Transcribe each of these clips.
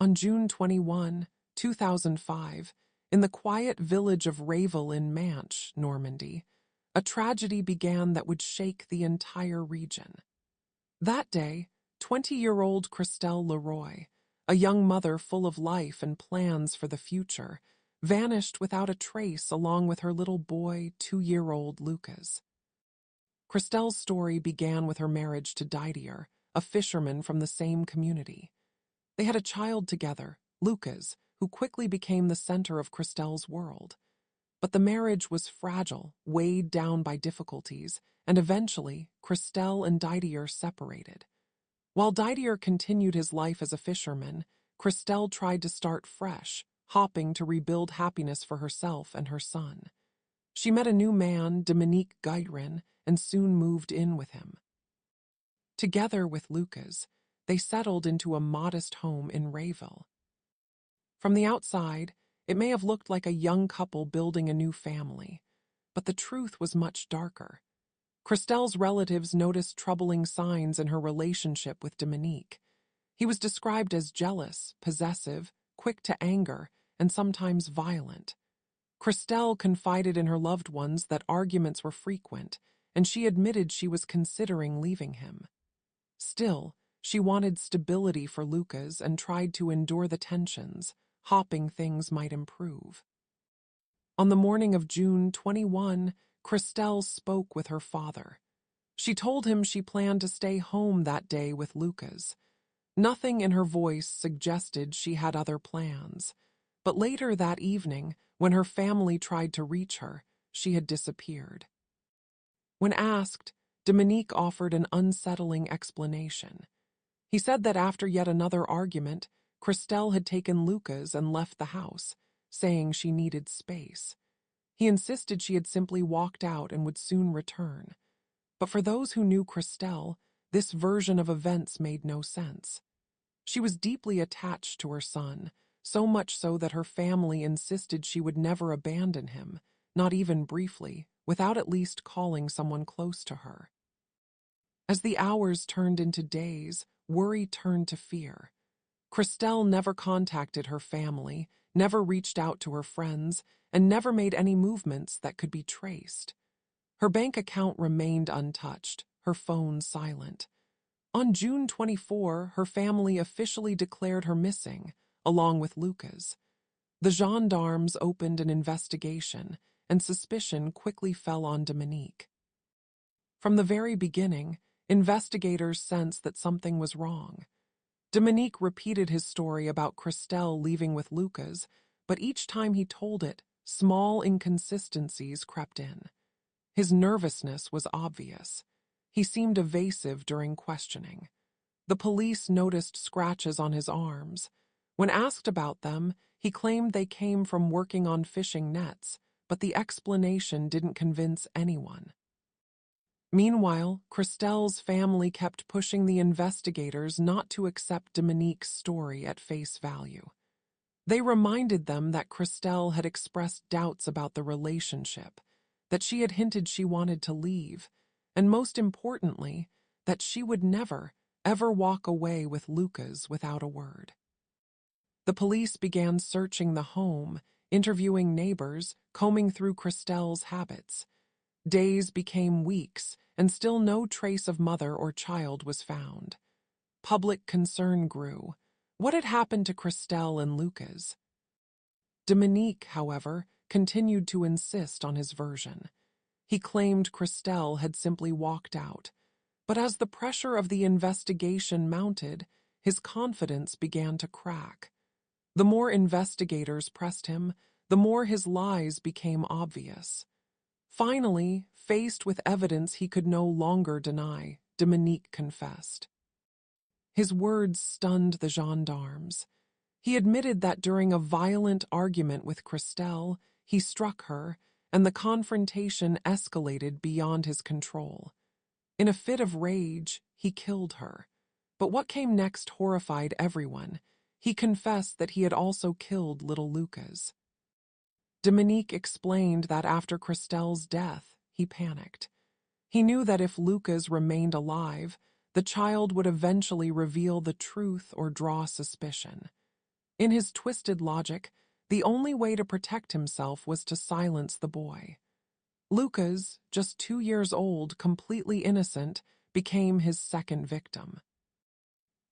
On June 21, 2005, in the quiet village of Réville in Manche, Normandy, a tragedy began that would shake the entire region. That day, 20-year-old Christelle Le Roi, a young mother full of life and plans for the future, vanished without a trace along with her little boy, 2-year-old Lucas. Christelle's story began with her marriage to Didier, a fisherman from the same community. They had a child together, Lucas, who quickly became the center of Christelle's world. But the marriage was fragile, weighed down by difficulties, and eventually, Christelle and Didier separated. While Didier continued his life as a fisherman, Christelle tried to start fresh, hopping to rebuild happiness for herself and her son. She met a new man, Dominique Guirin, and soon moved in with him. Together with Lucas, they settled into a modest home in Réville. From the outside, it may have looked like a young couple building a new family, but the truth was much darker. Christelle's relatives noticed troubling signs in her relationship with Dominique. He was described as jealous, possessive, quick to anger, and sometimes violent. Christelle confided in her loved ones that arguments were frequent, and she admitted she was considering leaving him. Still, she wanted stability for Lucas and tried to endure the tensions, hoping things might improve. On the morning of June 21, Christelle spoke with her father. She told him she planned to stay home that day with Lucas. Nothing in her voice suggested she had other plans, but later that evening, when her family tried to reach her, she had disappeared. When asked, Dominique offered an unsettling explanation. He said that after yet another argument, Christelle had taken Lucas and left the house, saying she needed space. He insisted she had simply walked out and would soon return. But for those who knew Christelle, this version of events made no sense. She was deeply attached to her son, so much so that her family insisted she would never abandon him, not even briefly, without at least calling someone close to her. As the hours turned into days, worry turned to fear. Christelle never contacted her family, never reached out to her friends, and never made any movements that could be traced. Her bank account remained untouched, her phone silent. On June 24, her family officially declared her missing, along with Lucas. The gendarmes opened an investigation, and suspicion quickly fell on Dominique. From the very beginning, investigators sensed that something was wrong. Dominique repeated his story about Christelle leaving with Lucas, but each time he told it, small inconsistencies crept in. His nervousness was obvious. He seemed evasive during questioning. The police noticed scratches on his arms. When asked about them, he claimed they came from working on fishing nets, but the explanation didn't convince anyone. Meanwhile, Christelle's family kept pushing the investigators not to accept Dominique's story at face value. They reminded them that Christelle had expressed doubts about the relationship, that she had hinted she wanted to leave, and most importantly, that she would never, ever walk away with Lucas without a word. The police began searching the home, interviewing neighbors, combing through Christelle's habits. Days became weeks, and still no trace of mother or child was found. Public concern grew. What had happened to Christelle and Lucas? Dominique, however, continued to insist on his version. He claimed Christelle had simply walked out, but as the pressure of the investigation mounted, his confidence began to crack. The more investigators pressed him, the more his lies became obvious. Finally, faced with evidence he could no longer deny, Dominique confessed. His words stunned the gendarmes. He admitted that during a violent argument with Christelle, he struck her, and the confrontation escalated beyond his control. In a fit of rage, he killed her. But what came next horrified everyone. He confessed that he had also killed little Lucas. Dominique explained that after Christelle's death, he panicked. He knew that if Lucas remained alive, the child would eventually reveal the truth or draw suspicion. In his twisted logic, the only way to protect himself was to silence the boy. Lucas, just 2 years old, completely innocent, became his second victim.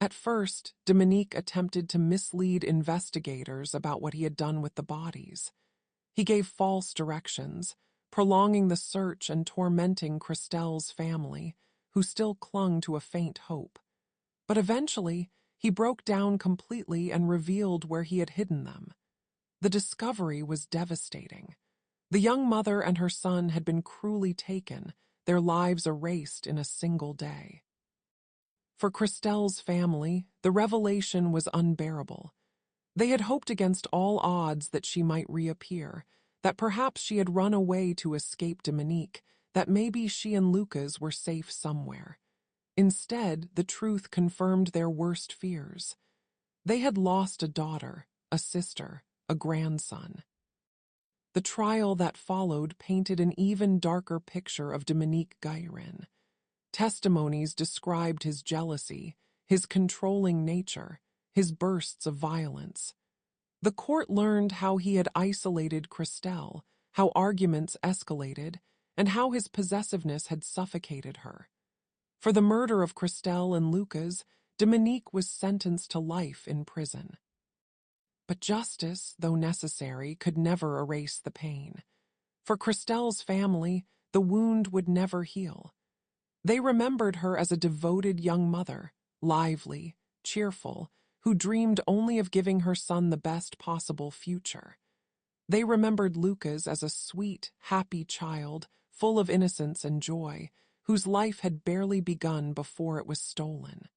At first, Dominique attempted to mislead investigators about what he had done with the bodies. He gave false directions, prolonging the search and tormenting Christelle's family, who still clung to a faint hope. But eventually, he broke down completely and revealed where he had hidden them. The discovery was devastating. The young mother and her son had been cruelly taken, their lives erased in a single day. For Christelle's family, the revelation was unbearable. They had hoped against all odds that she might reappear, that perhaps she had run away to escape Dominique, that maybe she and Lucas were safe somewhere. Instead, the truth confirmed their worst fears. They had lost a daughter, a sister, a grandson. The trial that followed painted an even darker picture of Dominique Guérin. Testimonies described his jealousy, his controlling nature, his bursts of violence. The court learned how he had isolated Christelle, how arguments escalated, and how his possessiveness had suffocated her. For the murder of Christelle and Lucas, Dominique was sentenced to life in prison. But justice, though necessary, could never erase the pain. For Christelle's family, the wound would never heal. They remembered her as a devoted young mother, lively, cheerful, who dreamed only of giving her son the best possible future. They remembered Lucas as a sweet, happy child, full of innocence and joy, whose life had barely begun before it was stolen.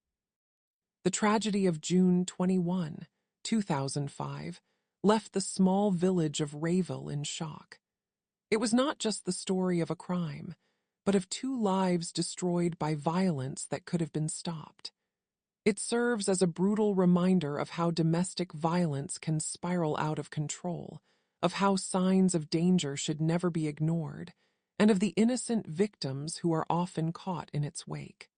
The tragedy of June 21, 2005, left the small village of Réville in shock. It was not just the story of a crime, but of two lives destroyed by violence that could have been stopped. It serves as a brutal reminder of how domestic violence can spiral out of control, of how signs of danger should never be ignored, and of the innocent victims who are often caught in its wake.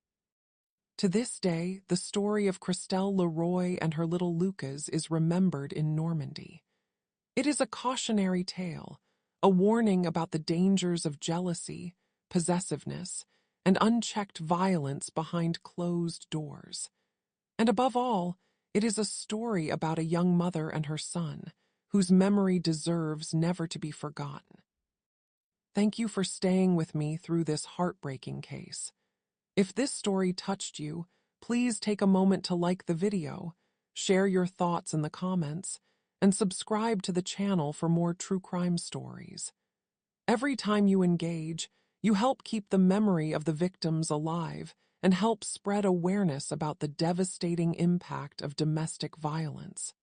To this day, the story of Christelle Le Roi and her little Lucas is remembered in Normandy. It is a cautionary tale, a warning about the dangers of jealousy, possessiveness, and unchecked violence behind closed doors. And above all, it is a story about a young mother and her son, whose memory deserves never to be forgotten. Thank you for staying with me through this heartbreaking case. If this story touched you, please take a moment to like the video, share your thoughts in the comments, and subscribe to the channel for more true crime stories. Every time you engage, you help keep the memory of the victims alive and help spread awareness about the devastating impact of domestic violence.